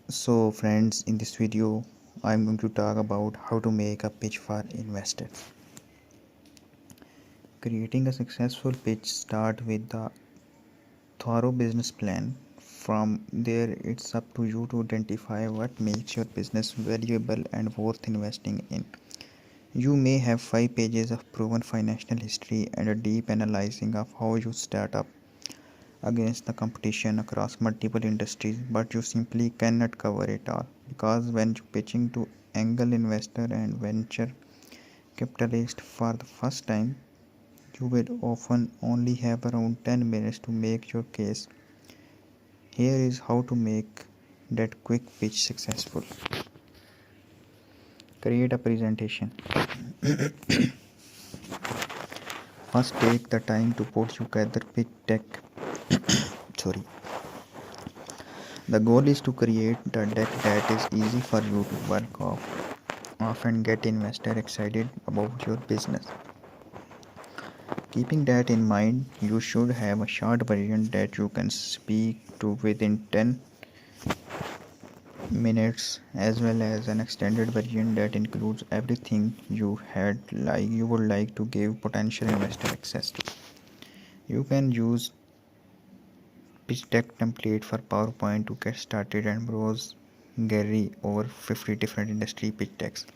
So friends, in this video I'm going to talk about how to make a pitch for investors. Creating a successful pitch start with the thorough business plan. From there it's up to you to identify what makes your business valuable and worth investing in. You may have 5 pages of proven financial history and a deep analyzing of how you start up against the competition across multiple industries, but you simply cannot cover it all because when you pitching to angel investor and venture capitalist for the first time, you will often only have around 10 minutes to make your case. Here is how to make that quick pitch successful. Create a presentation. First, take the time to put together pitch deck. Sorry. The goal is to create the deck that is easy for you to work off and get investor excited about your business. Keeping that in mind, you should have a short version that you can speak to within 10 minutes as well as an extended version that includes everything you would like to give potential investor access to. You can use pitch deck template for PowerPoint to get started and browse gallery over 50 different industry pitch decks.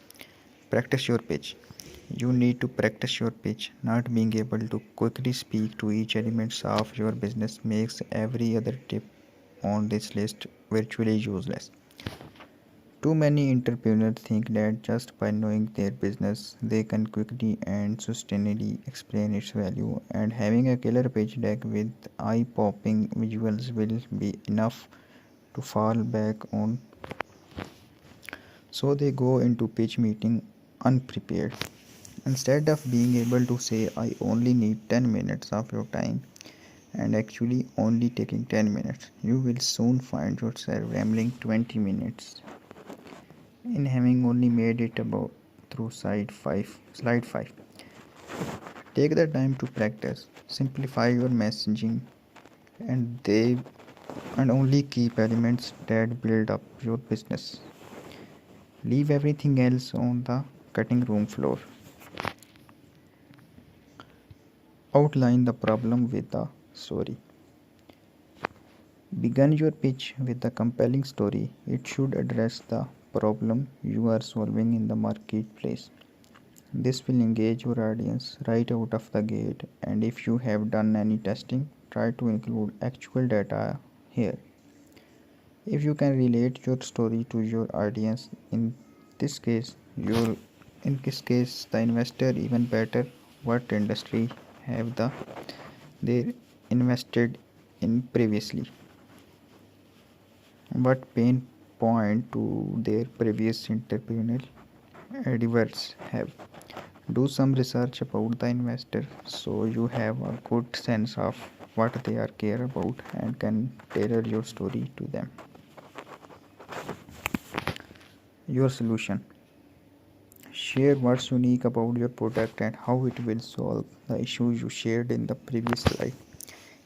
Practice your pitch. You need to practice your pitch. Not being able to quickly speak to each element of your business makes every other tip on this list virtually useless. Too many entrepreneurs think that just by knowing their business, they can quickly and sustainably explain its value, and having a killer pitch deck with eye-popping visuals will be enough to fall back on. So they go into pitch meeting unprepared. Instead of being able to say, I only need 10 minutes of your time, and actually only taking 10 minutes, you will soon find yourself rambling 20 minutes in having only made it about through slide 5. Take the time to practice, simplify your messaging, and they and only keep elements that build up your business. Leave everything else on the cutting room floor. Outline the problem with a story. Begin your pitch with a compelling story. It should address the problem you are solving in the marketplace. This will engage your audience right out of the gate, and if you have done any testing, try to include actual data here. If you can relate your story to your audience, this case, your in this case the investor even better, what industry have they invested in previously, what pain point to their previous entrepreneurial endeavors have. Do some research about the investor so you have a good sense of what they are care about and can tailor your story to them. Your solution. Share what's unique about your product and how it will solve the issues you shared in the previous slide.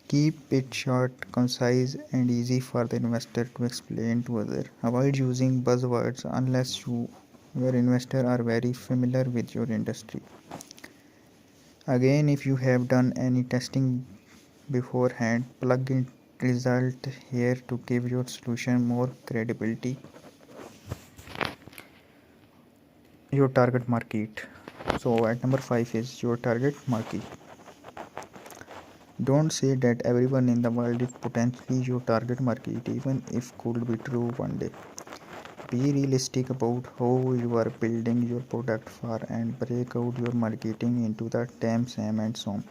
Keep it short, concise, and easy for the investor to explain to others. Avoid using buzzwords unless your investor are very familiar with your industry. Again, if you have done any testing beforehand, plug in result here to give your solution more credibility. Your target market. So at number 5 is your target market. Don't say that everyone in the world is potentially your target market, even if could be true one day. Be realistic about how you are building your product for and break out your marketing into the TAM, SAM and SOM.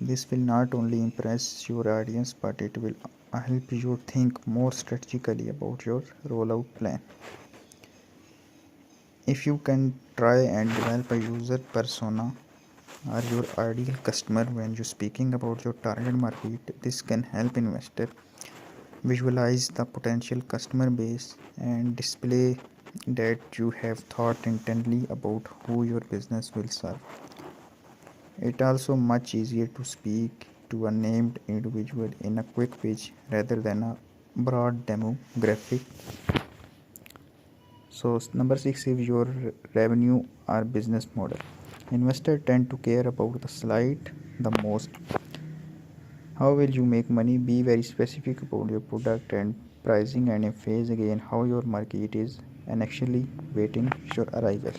This will not only impress your audience, but it will help you think more strategically about your rollout plan. If you can try and develop a user persona or your ideal customer when you're speaking about your target market, this can help investor visualize the potential customer base and display that you have thought intently about who your business will serve. It's also much easier to speak to a named individual in a quick pitch rather than a broad demographic So number 6 is your revenue or business model. Investors tend to care about the slide the most. How will you make money? Be very specific about your product and pricing, and emphasize again how your market is and actually waiting your arrival.